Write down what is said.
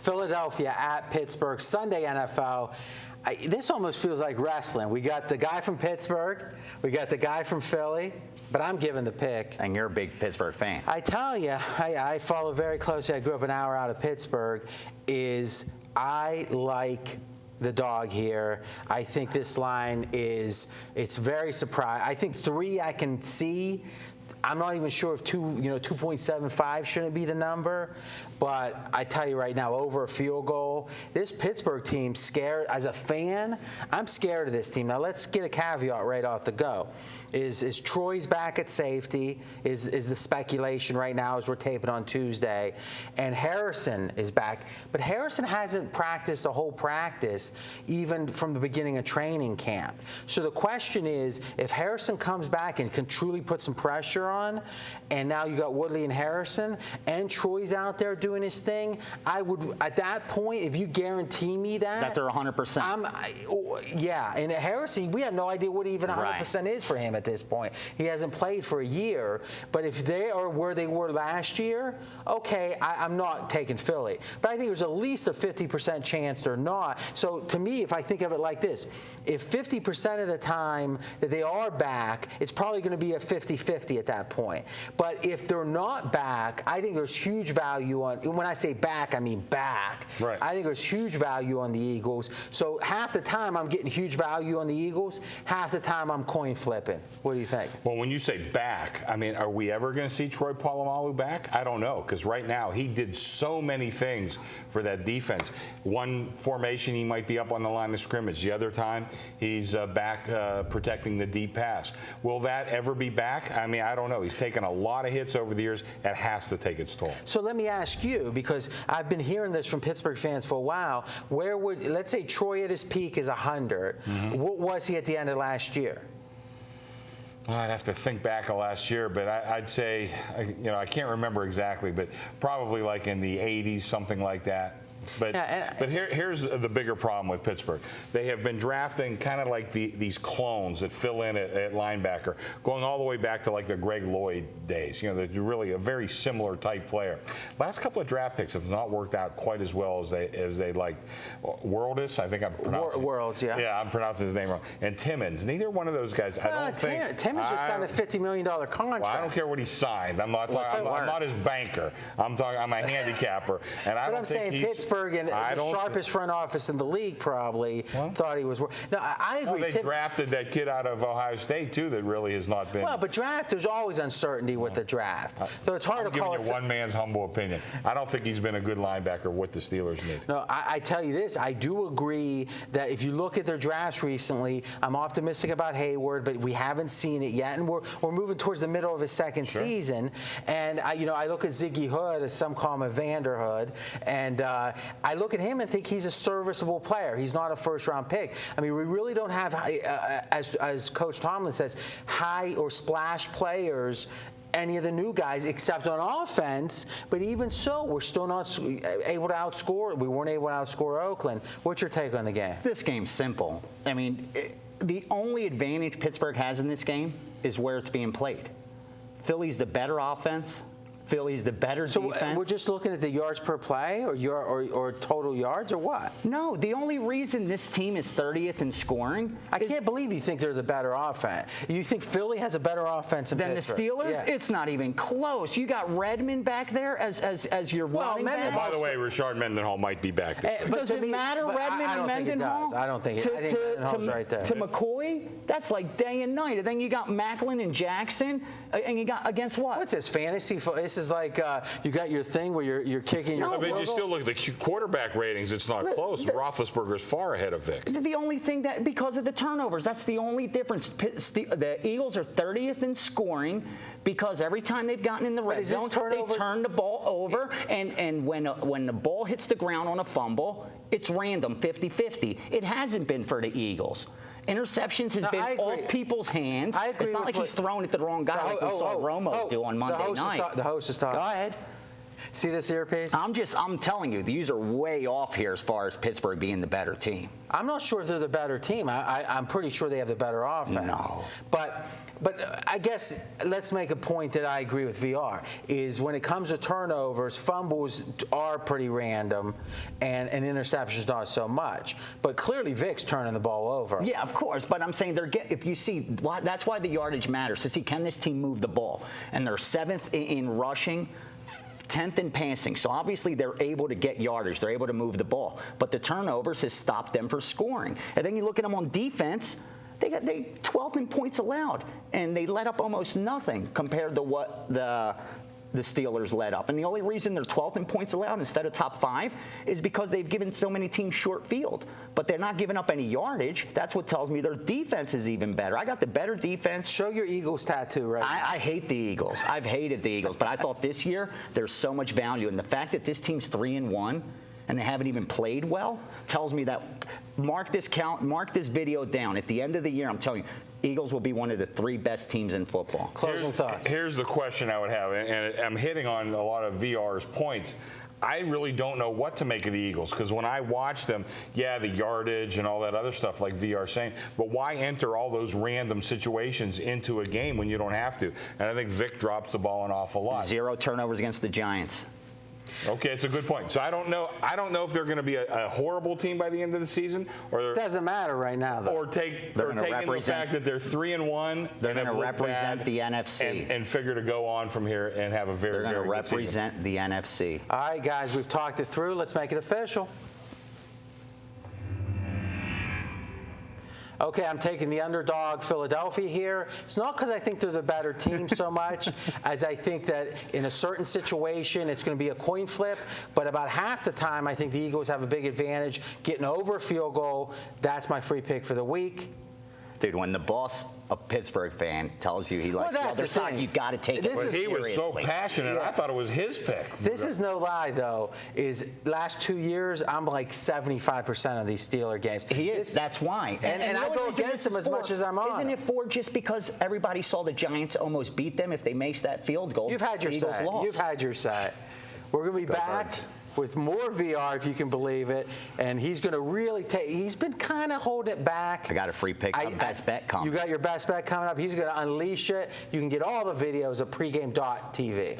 Philadelphia at Pittsburgh, Sunday NFL. This almost feels like wrestling. We got the guy from Pittsburgh, we got the guy from Philly, but I'm giving the pick. And you're a big Pittsburgh fan. I tell you, I follow very closely. I grew up an hour out of Pittsburgh. I like the dog here. I think this line it's very surprising. I think 3 I can see. I'm not even sure if 2.75 shouldn't be the number, but I tell you right now, over a field goal, this Pittsburgh team scared. As a fan, I'm scared of this team. Now let's get a caveat right off the go. Is Troy's back at safety? Is the speculation right now as we're taping on Tuesday, and Harrison is back, but Harrison hasn't practiced a whole practice even from the beginning of training camp. So the question is, if Harrison comes back and can truly put some pressure on, and now you got Woodley and Harrison, and Troy's out there doing his thing, I would, at that point, if you guarantee me that they're 100%. Yeah, and Harrison, we have no idea what even 100% is for him at this point. He hasn't played for a year, but if they are where they were last year, okay, I'm not taking Philly. But I think there's at least a 50% chance they're not. So to me, if I think of it like this, if 50% of the time that they are back, it's probably going to be a 50-50 at that point. But if they're not back, I think there's huge value on, when I say back, I mean back. Right. I think there's huge value on the Eagles. So half the time I'm getting huge value on the Eagles, half the time I'm coin flipping. What do you think? Well, when you say back, I mean, are we ever going to see Troy Polamalu back? I don't know, because right now he did so many things for that defense. One formation, he might be up on the line of scrimmage. The other time, he's back protecting the deep pass. Will that ever be back? I mean, I don't know. He's taken a lot of hits over the years. It has to take its toll. So let me ask you, because I've been hearing this from Pittsburgh fans for a while, let's say Troy at his peak is 100. Mm-hmm. What was he at the end of last year? Well, I'd have to think back of last year, but I'd say, I can't remember exactly, but probably like in the 80s, something like that. But here's the bigger problem with Pittsburgh. They have been drafting kind of like these clones that fill in at linebacker, going all the way back to like the Greg Lloyd days. They're really a very similar type player. Last couple of draft picks have not worked out quite as well as they liked. Worldis, I think I'm pronouncing. Worlds, yeah. Yeah, I'm pronouncing his name wrong. And Timmons. Neither one of those guys. I don't think. Timmons just signed a $50 million contract. Well, I don't care what he signed. I'm not his banker. I'm a handicapper, and I don't think he's. Pittsburgh and the sharpest front office in the league probably thought he was. No, I agree. Well, they drafted that kid out of Ohio State too. That really has not been. Well, but there's always uncertainty with the draft, so it's hard to call. I'm giving you one man's humble opinion. I don't think he's been a good linebacker. What the Steelers need. No, I tell you this. I do agree that if you look at their drafts recently, I'm optimistic about Hayward, but we haven't seen it yet, and we're moving towards the middle of his second season. And I look at Ziggy Hood, as some call him a Vanderhood, and I look at him and think he's a serviceable player. He's not a first-round pick. I mean, we really don't have, as Coach Tomlin says, high or splash players, any of the new guys, except on offense. But even so, we're still not able to outscore. We weren't able to outscore Oakland. What's your take on the game? This game's simple. I mean, the only advantage Pittsburgh has in this game is where it's being played. Philly's the better offense. Philly's the better defense. So we're just looking at the yards per play or total yards or what? No, the only reason this team is 30th in scoring. I can't believe you think they're the better offense. You think Philly has a better offense than Pittsburgh? The Steelers? Yeah. It's not even close. You got Redmond back there as your running back. By the way, Rashard Mendenhall might be back this week. Does it matter, Redmond and Mendenhall? I don't think it does. I think Mendenhall's right there. To McCoy, that's like day and night. And then you got Macklin and Jackson, and you got against what? What's this, fantasy? This is like you got your thing where you're kicking your. No, but you still look at the quarterback ratings. It's not close. Roethlisberger's far ahead of Vic. The only thing that because of the turnovers, that's the only difference. The Eagles are 30th in scoring because every time they've gotten in the red zone, they turn the ball over, and when the ball hits the ground on a fumble, it's random, 50-50. It hasn't been for the Eagles. Interceptions has been off people's hands. It's not like he's throwing it to the wrong guy like we saw Romo do on Monday night. The host is talking. Go ahead. See this earpiece? I'm telling you, these are way off here as far as Pittsburgh being the better team. I'm not sure if they're the better team. I'm pretty sure they have the better offense. No. But I guess let's make a point that I agree with VR, is when it comes to turnovers, fumbles are pretty random, and interceptions not so much. But clearly Vic's turning the ball over. Yeah, of course. But I'm saying if you see, that's why the yardage matters, to see can this team move the ball. And they're 7th in rushing, 10th in passing. So obviously they're able to get yardage. They're able to move the ball. But the turnovers has stopped them from scoring. And then you look at them on defense, they 12th in points allowed. And they let up almost nothing compared to what the Steelers let up. And the only reason they're 12th in points allowed instead of top 5 is because they've given so many teams short field. But they're not giving up any yardage. That's what tells me their defense is even better. I got the better defense. Show your Eagles tattoo right now. I hate the Eagles. I've hated the Eagles. But I thought this year there's so much value. And the fact that this team's 3-1 and they haven't even played well tells me that mark this video down. At the end of the year, I'm telling you, Eagles will be one of the 3 best teams in football. Closing thoughts. Here's the question I would have, and I'm hitting on a lot of VR's points. I really don't know what to make of the Eagles, because when I watch them, yeah, the yardage and all that other stuff like VR's saying, but why enter all those random situations into a game when you don't have to? And I think Vic drops the ball an awful lot. 0 turnovers against the Giants. Okay, it's a good point. So I don't know if they're going to be a horrible team by the end of the season, or it doesn't matter right now, though. Or taking the fact that they're 3-1. They're going to represent the NFC and figure to go on from here and have a very, very good season. They're going to represent the NFC. All right, guys, we've talked it through. Let's make it official. Okay, I'm taking the underdog Philadelphia here. It's not because I think they're the better team so much as I think that in a certain situation it's going to be a coin flip, but about half the time I think the Eagles have a big advantage getting over a field goal. That's my free pick for the week. Dude, when the boss, a Pittsburgh fan, tells you he likes the other side, you got to take it seriously. He was so passionate, I thought it was his pick. This is no lie, though, is last 2 years, I'm like 75% of these Steeler games. He is. That's why. And I go against him as much as I'm on. Isn't it for just because everybody saw the Giants almost beat them if they make that field goal? You've had your say. You've had your say. We're going to be back with more VR, if you can believe it, and he's going to really take. He's been kind of holding it back. I got a free pick. Best bet coming. You got your best bet coming up. He's going to unleash it. You can get all the videos at pregame.tv.